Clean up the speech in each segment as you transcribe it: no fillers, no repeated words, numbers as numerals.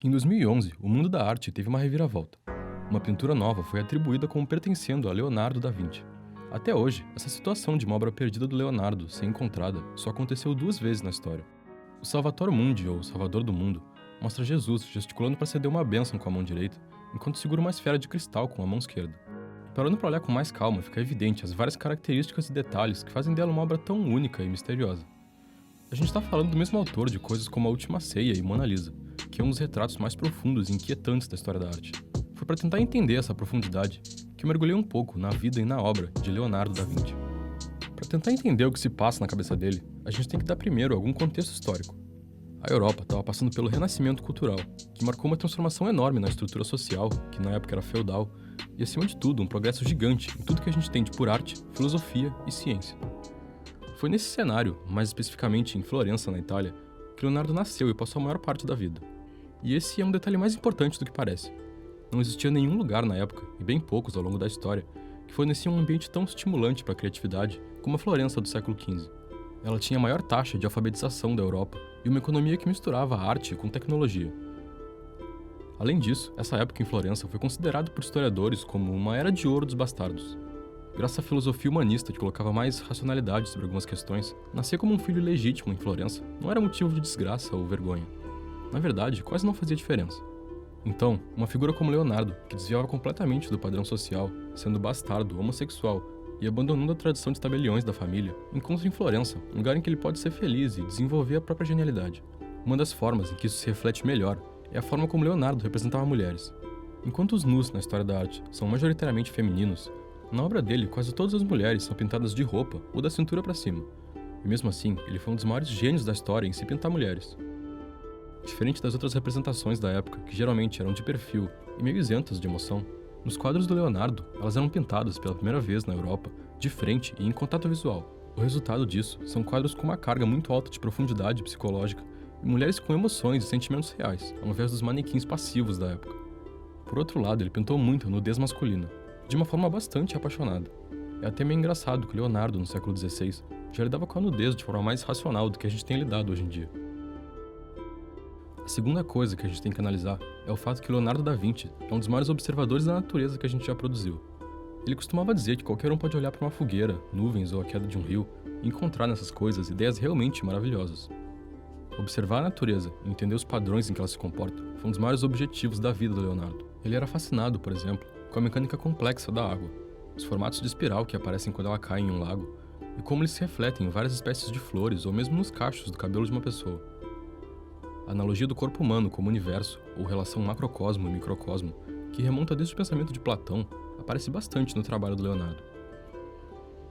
Em 2011, o mundo da arte teve uma reviravolta. Uma pintura nova foi atribuída como pertencendo a Leonardo da Vinci. Até hoje, essa situação de uma obra perdida do Leonardo ser encontrada só aconteceu duas vezes na história. O Salvator Mundi, ou Salvador do Mundo, mostra Jesus gesticulando para ceder uma bênção com a mão direita, enquanto segura uma esfera de cristal com a mão esquerda. Parando para olhar com mais calma, fica evidente as várias características e detalhes que fazem dela uma obra tão única e misteriosa. A gente está falando do mesmo autor de coisas como A Última Ceia e Mona Lisa, que é um dos retratos mais profundos e inquietantes da história da arte. Foi para tentar entender essa profundidade que eu mergulhei um pouco na vida e na obra de Leonardo da Vinci. Para tentar entender o que se passa na cabeça dele, a gente tem que dar primeiro algum contexto histórico. A Europa estava passando pelo Renascimento cultural, que marcou uma transformação enorme na estrutura social, que na época era feudal, e acima de tudo um progresso gigante em tudo que a gente tem de por arte, filosofia e ciência. Foi nesse cenário, mais especificamente em Florença, na Itália, que Leonardo nasceu e passou a maior parte da vida. E esse é um detalhe mais importante do que parece. Não existia nenhum lugar na época, e bem poucos ao longo da história, que fornecia um ambiente tão estimulante para a criatividade como a Florença do século XV. Ela tinha a maior taxa de alfabetização da Europa e uma economia que misturava arte com tecnologia. Além disso, essa época em Florença foi considerada por historiadores como uma era de ouro dos bastardos. Graças à filosofia humanista que colocava mais racionalidade sobre algumas questões, nascer como um filho legítimo em Florença não era motivo de desgraça ou vergonha. Na verdade, quase não fazia diferença. Então, uma figura como Leonardo, que desviava completamente do padrão social, sendo bastardo, homossexual e abandonando a tradição de tabeliões da família, encontra em Florença um lugar em que ele pode ser feliz e desenvolver a própria genialidade. Uma das formas em que isso se reflete melhor é a forma como Leonardo representava mulheres. Enquanto os nus na história da arte são majoritariamente femininos, na obra dele quase todas as mulheres são pintadas de roupa ou da cintura para cima. E mesmo assim, ele foi um dos maiores gênios da história em se pintar mulheres. Diferente das outras representações da época, que geralmente eram de perfil e meio isentas de emoção, nos quadros do Leonardo, elas eram pintadas pela primeira vez na Europa, de frente e em contato visual. O resultado disso são quadros com uma carga muito alta de profundidade psicológica e mulheres com emoções e sentimentos reais, ao invés dos manequins passivos da época. Por outro lado, ele pintou muito a nudez masculina, de uma forma bastante apaixonada. É até meio engraçado que Leonardo, no século XVI, já lidava com a nudez de forma mais racional do que a gente tem lidado hoje em dia. A segunda coisa que a gente tem que analisar é o fato que Leonardo da Vinci é um dos maiores observadores da natureza que a gente já produziu. Ele costumava dizer que qualquer um pode olhar para uma fogueira, nuvens ou a queda de um rio e encontrar nessas coisas ideias realmente maravilhosas. Observar a natureza e entender os padrões em que ela se comporta foi um dos maiores objetivos da vida do Leonardo. Ele era fascinado, por exemplo, com a mecânica complexa da água, os formatos de espiral que aparecem quando ela cai em um lago e como eles se refletem em várias espécies de flores ou mesmo nos cachos do cabelo de uma pessoa. A analogia do corpo humano como universo, ou relação macrocosmo e microcosmo, que remonta desde o pensamento de Platão, aparece bastante no trabalho do Leonardo.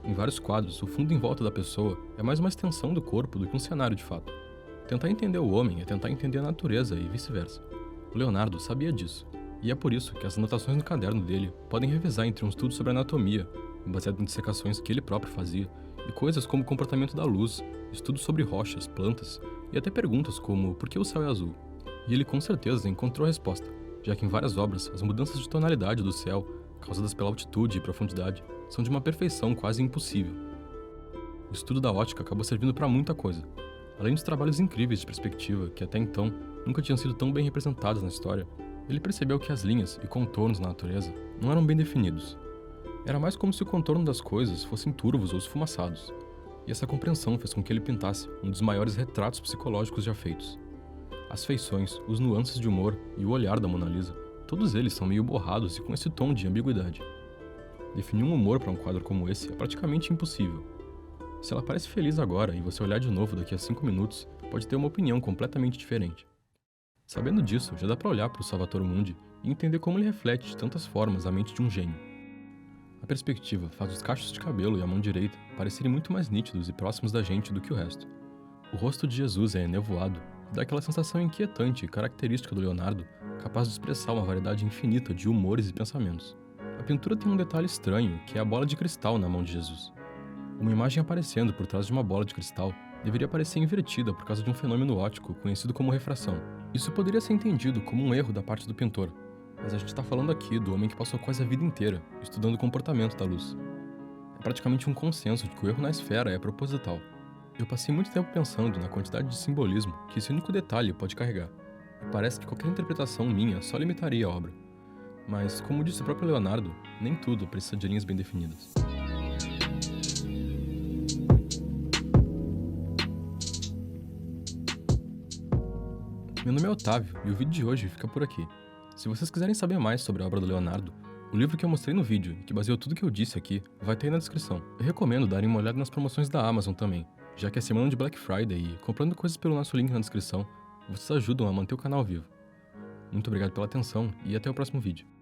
Em vários quadros, o fundo em volta da pessoa é mais uma extensão do corpo do que um cenário de fato. Tentar entender o homem é tentar entender a natureza e vice-versa. O Leonardo sabia disso, e é por isso que as anotações no caderno dele podem revezar entre um estudo sobre anatomia, baseado em dissecações que ele próprio fazia, e coisas como o comportamento da luz, estudos sobre rochas, plantas, e até perguntas como por que o céu é azul. E ele com certeza encontrou a resposta, já que em várias obras as mudanças de tonalidade do céu, causadas pela altitude e profundidade, são de uma perfeição quase impossível. O estudo da ótica acabou servindo para muita coisa. Além dos trabalhos incríveis de perspectiva, que até então nunca tinham sido tão bem representados na história, ele percebeu que as linhas e contornos na natureza não eram bem definidos. Era mais como se o contorno das coisas fossem turvos ou esfumaçados. E essa compreensão fez com que ele pintasse um dos maiores retratos psicológicos já feitos. As feições, os nuances de humor e o olhar da Mona Lisa, todos eles são meio borrados e com esse tom de ambiguidade. Definir um humor para um quadro como esse é praticamente impossível. Se ela parece feliz agora e você olhar de novo daqui a 5 minutos, pode ter uma opinião completamente diferente. Sabendo disso, já dá para olhar para o Salvator Mundi e entender como ele reflete de tantas formas a mente de um gênio. A perspectiva faz os cachos de cabelo e a mão direita parecerem muito mais nítidos e próximos da gente do que o resto. O rosto de Jesus é enevoado e dá aquela sensação inquietante e característica do Leonardo, capaz de expressar uma variedade infinita de humores e pensamentos. A pintura tem um detalhe estranho, que é a bola de cristal na mão de Jesus. Uma imagem aparecendo por trás de uma bola de cristal deveria parecer invertida por causa de um fenômeno óptico conhecido como refração. Isso poderia ser entendido como um erro da parte do pintor, mas a gente está falando aqui do homem que passou quase a vida inteira estudando o comportamento da luz. É praticamente um consenso de que o erro na esfera é proposital. Eu passei muito tempo pensando na quantidade de simbolismo que esse único detalhe pode carregar. e parece que qualquer interpretação minha só limitaria a obra. Mas, como disse o próprio Leonardo, nem tudo precisa de linhas bem definidas. Meu nome é Otávio e o vídeo de hoje fica por aqui. Se vocês quiserem saber mais sobre a obra do Leonardo, o livro que eu mostrei no vídeo e que baseou tudo que eu disse aqui vai estar aí na descrição. Eu recomendo darem uma olhada nas promoções da Amazon também, já que é semana de Black Friday e comprando coisas pelo nosso link na descrição, vocês ajudam a manter o canal vivo. Muito obrigado pela atenção e até o próximo vídeo.